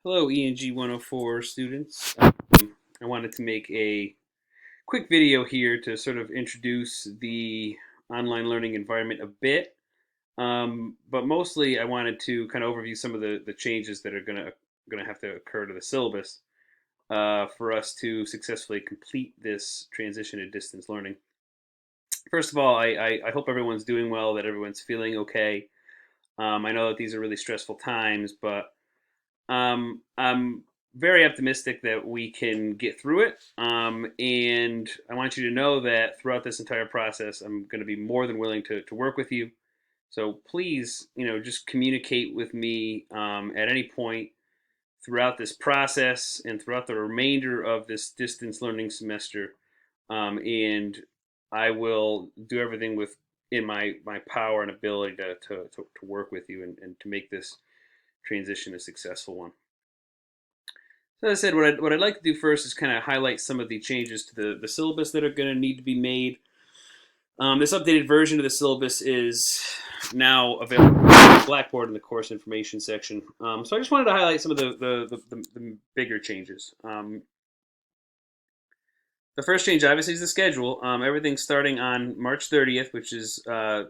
Hello, ENG 104 students. I wanted to make a quick video here to sort of introduce the online learning environment a bit, but mostly I wanted to kind of overview some of the changes that are gonna have to occur to the syllabus for us to successfully complete this transition to distance learning. First of all, I hope everyone's doing well, that everyone's feeling okay. I know that these are really stressful times, but I'm very optimistic that we can get through it. And I want you to know that throughout this entire process, I'm going to be more than willing to work with you. So please, just communicate with me at any point throughout this process and throughout the remainder of this distance learning semester. And I will do everything within my power and ability to work with you and to make this transition a successful one. So as I said, what I'd like to do first is kind of highlight some of the changes to the syllabus that are going to need to be made. This updated version of the syllabus is now available on Blackboard in the course information section. So I just wanted to highlight some of the bigger changes. The first change, obviously, is the schedule. Everything starting on March 30th, which is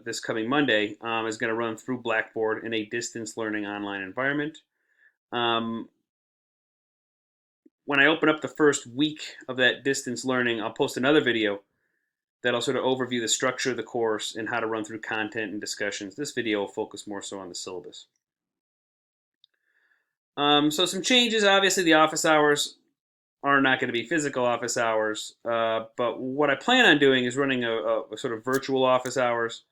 this coming Monday, is going to run through Blackboard in a distance learning online environment. When I open up the first week of that distance learning, I'll post another video that'll sort of overview the structure of the course and how to run through content and discussions. This video will focus more so on the syllabus. So some changes. Obviously, the office hours are not going to be physical office hours, but what I plan on doing is running a sort of virtual office hours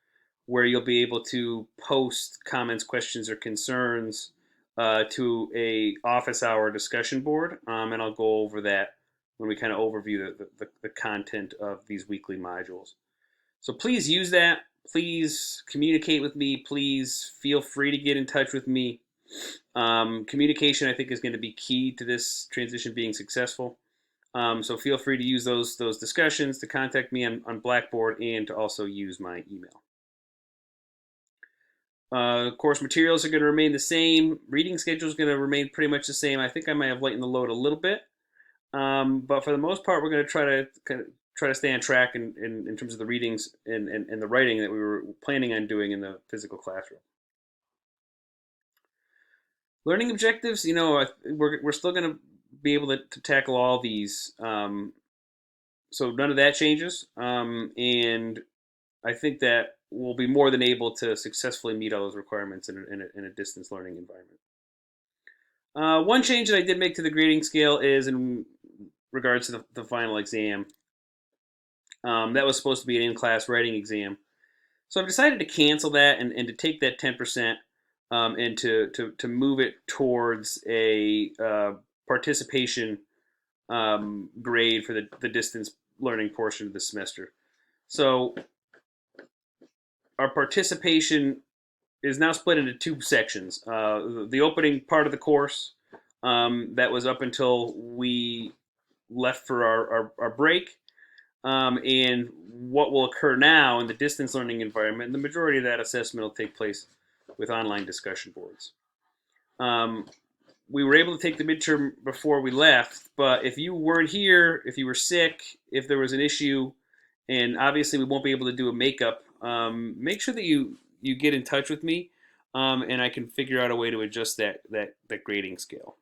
where you'll be able to post comments, questions, or concerns to a office hour discussion board, and I'll go over that when we kind of overview the content of these weekly modules. So please use that. Please communicate with me. Please feel free to get in touch with me. Communication, I think, is going to be key to this transition being successful. So feel free to use those discussions to contact me on Blackboard and to also use my email. Course materials are going to remain the same. Reading schedule is going to remain pretty much the same. I think I might have lightened the load a little bit, but for the most part, we're going to try to stay on track in terms of the readings and the writing that we were planning on doing in the physical classroom. Learning objectives, we're still going to be able to tackle all these, so none of that changes, and I think that we'll be more than able to successfully meet all those requirements in a distance learning environment. One change that I did make to the grading scale is in regards to the final exam. That was supposed to be an in-class writing exam. So I've decided to cancel that and to take that 10% and to move it towards a participation grade for the distance learning portion of the semester. So our participation is now split into two sections. The opening part of the course that was up until we left for our break, and what will occur now in the distance learning environment. And the majority of that assessment will take place with online discussion boards. We were able to take the midterm before we left, but if you weren't here, if you were sick, if there was an issue, and obviously we won't be able to do a makeup, make sure that you get in touch with me, and I can figure out a way to adjust that grading scale.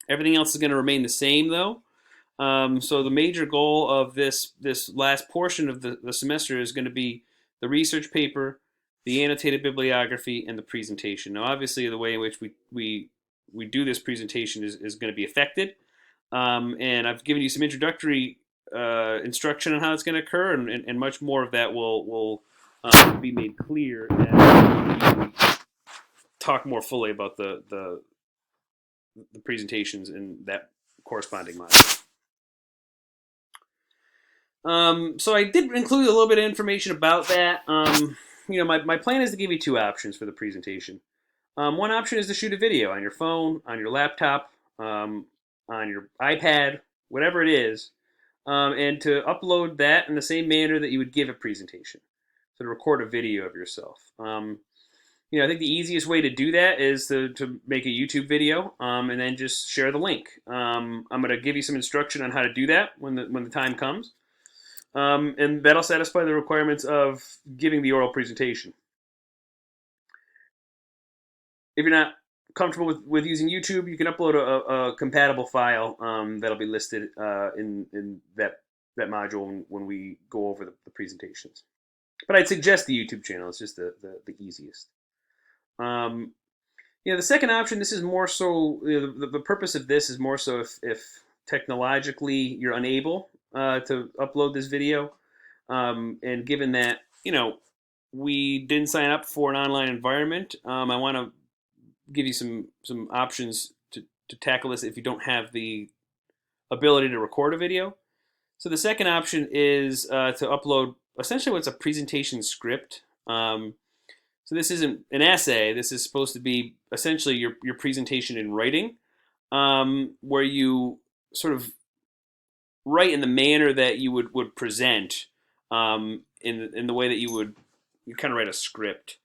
Everything else is going to remain the same, though. So the major goal of this last portion of the semester is going to be the research paper, the annotated bibliography, and the presentation. Now, obviously, the way in which we do this presentation is going to be affected, and I've given you some introductory instruction on how it's going to occur, and much more of that will be made clear as we talk more fully about the presentations in that corresponding module. So I did include a little bit of information about that. My plan is to give you two options for the presentation. One option is to shoot a video on your phone, on your laptop, on your iPad, whatever it is, and to upload that in the same manner that you would give a presentation. So to record a video of yourself. I think the easiest way to do that is to make a YouTube video, and then just share the link. I'm going to give you some instruction on how to do that when the time comes, and that'll satisfy the requirements of giving the oral presentation. If you're not comfortable with using YouTube, you can upload a compatible file that'll be listed in that module when we go over the presentations. But I'd suggest the YouTube channel. It's just the easiest. Um, the second option, this is more so, the purpose of this is more so if technologically you're unable to upload this video, and given that, we didn't sign up for an online environment, I want to give you some options to tackle this if you don't have the ability to record a video. So the second option is to upload essentially what's a presentation script. So this isn't an essay. This is supposed to be essentially your presentation in writing, where you sort of write in the manner that you would present, in the way that you kind of write a script.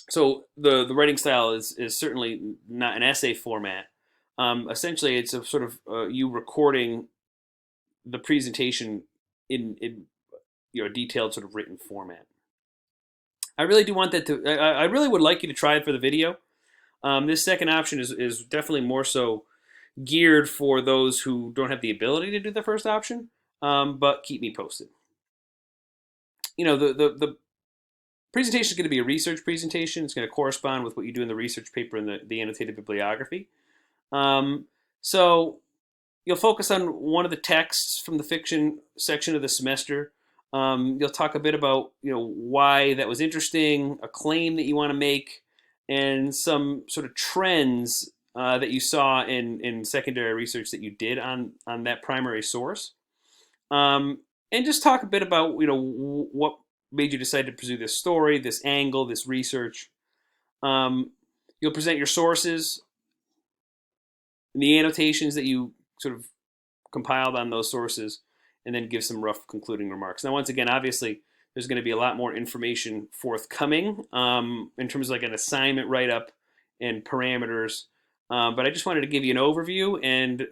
So the writing style is certainly not an essay format. Essentially, it's a sort of you recording the presentation in a detailed sort of written format. I really do want that to. I really would like you to try it for the video. This second option is definitely more so geared for those who don't have the ability to do the first option, but keep me posted. The presentation is going to be a research presentation. It's going to correspond with what you do in the research paper and the annotated bibliography. So you'll focus on one of the texts from the fiction section of the semester. You'll talk a bit about why that was interesting, a claim that you want to make, and some sort of trends that you saw in secondary research that you did on that primary source, and just talk a bit about what made you decide to pursue this story, this angle, this research. You'll present your sources and the annotations that you sort of compiled on those sources, and then give some rough concluding remarks. Now, once again, obviously, there's going to be a lot more information forthcoming in terms of like an assignment write-up and parameters. But I just wanted to give you an overview and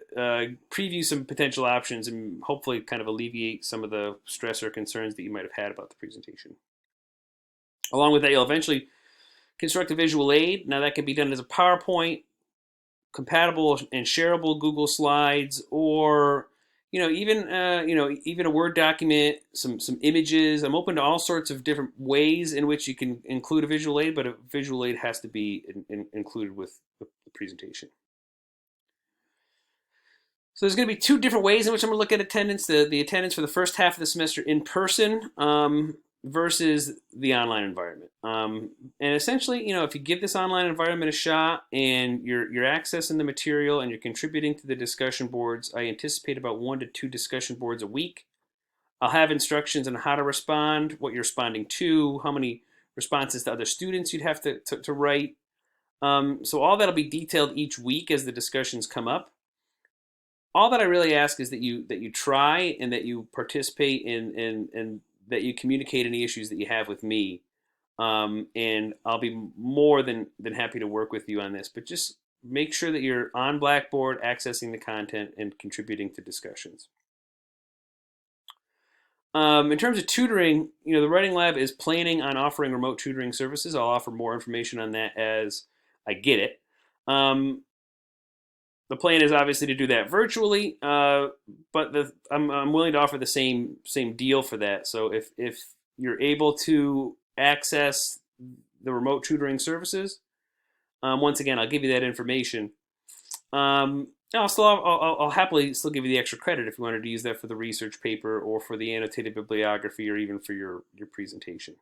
preview some potential options and hopefully kind of alleviate some of the stress or concerns that you might have had about the presentation. Along with that, you'll eventually construct a visual aid. Now, that can be done as a PowerPoint, compatible and shareable Google Slides, or even a Word document, some images. I'm open to all sorts of different ways in which you can include a visual aid, but a visual aid has to be included with the presentation. So there's going to be two different ways in which I'm going to look at attendance. The attendance for the first half of the semester in person versus the online environment. And essentially, if you give this online environment a shot and you're accessing the material and you're contributing to the discussion boards, I anticipate about 1 to 2 discussion boards a week. I'll have instructions on how to respond, what you're responding to, how many responses to other students you'd have to write. So all that'll be detailed each week as the discussions come up. All that I really ask is that you try and that you participate in that you communicate any issues that you have with me, and I'll be more than happy to work with you on this. But just make sure that you're on Blackboard, accessing the content, and contributing to discussions. In terms of tutoring, the Writing Lab is planning on offering remote tutoring services. I'll offer more information on that as I get it. The plan is obviously to do that virtually, but I'm willing to offer the same deal for that. So if you're able to access the remote tutoring services, once again, I'll give you that information. I'll happily still give you the extra credit if you wanted to use that for the research paper or for the annotated bibliography or even for your presentation.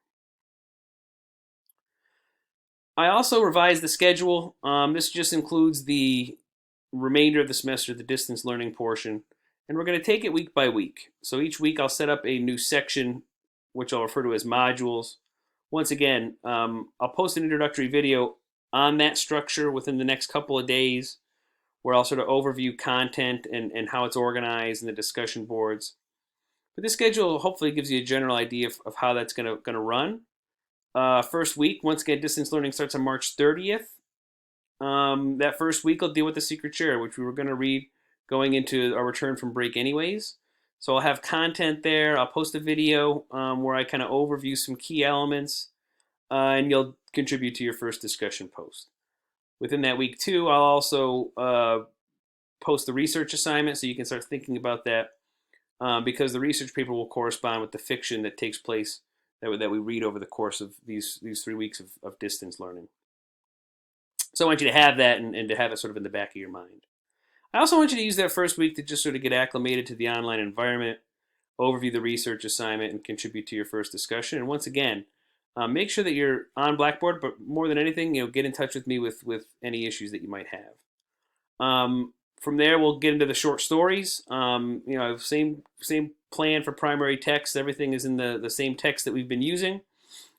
I also revised the schedule. This just includes the remainder of the semester, the distance learning portion, and we're going to take it week by week. So each week I'll set up a new section, which I'll refer to as modules. Once again, I'll post an introductory video on that structure within the next couple of days, where I'll sort of overview content and how it's organized in the discussion boards. But this schedule hopefully gives you a general idea of how that's going to run. first week. Once again, distance learning starts on March 30th. That first week, I'll deal with the secret share, which we were going to read going into our return from break, anyways. So I'll have content there. I'll post a video where I kind of overview some key elements, and you'll contribute to your first discussion post. Within that week, too, I'll also post the research assignment so you can start thinking about that because the research paper will correspond with the fiction that takes place that we read over the course of these 3 weeks of distance learning. So I want you to have that and to have it sort of in the back of your mind. I also want you to use that first week to just sort of get acclimated to the online environment, overview the research assignment, and contribute to your first discussion. And once again, make sure that you're on Blackboard, but more than anything, get in touch with me with any issues that you might have. From there, we'll get into the short stories. Same plan for primary text. Everything is in the same text that we've been using.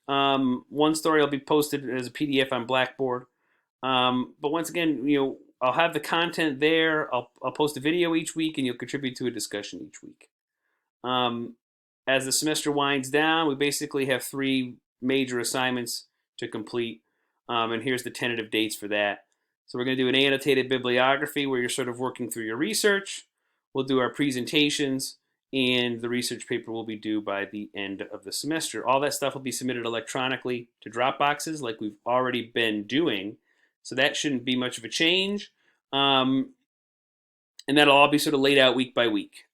One story will be posted as a PDF on Blackboard. But once again, I'll have the content there. I'll post a video each week, and you'll contribute to a discussion each week. As the semester winds down, we basically have 3 major assignments to complete, and here's the tentative dates for that. So we're going to do an annotated bibliography where you're sort of working through your research. We'll do our presentations, and the research paper will be due by the end of the semester. All that stuff will be submitted electronically to Dropboxes like we've already been doing, so that shouldn't be much of a change. And that'll all be sort of laid out week by week.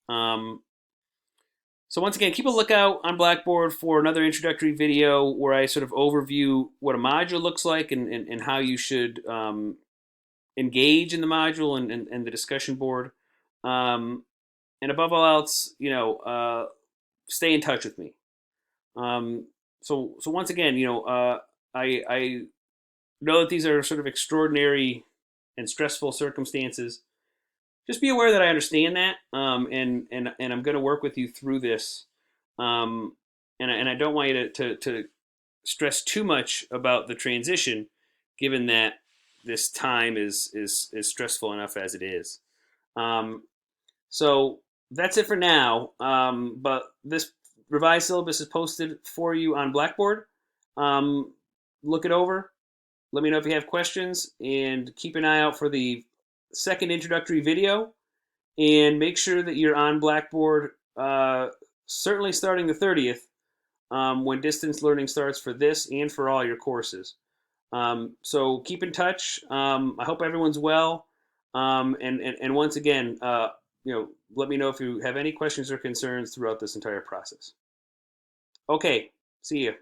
So once again, keep a lookout on Blackboard for another introductory video where I sort of overview what a module looks like and how you should engage in the module and the discussion board. And above all else, stay in touch with me. So once again, I know that these are sort of extraordinary and stressful circumstances. Just be aware that I understand that, and I'm going to work with you through this. And I don't want you to stress too much about the transition, given that this time is stressful enough as it is. So that's it for now. But this revised syllabus is posted for you on Blackboard. Look it over. Let me know if you have questions, and keep an eye out for the second introductory video. And make sure that you're on Blackboard, certainly starting the 30th, when distance learning starts for this and for all your courses. So keep in touch. I hope everyone's well. And once again, let me know if you have any questions or concerns throughout this entire process. Okay, see you.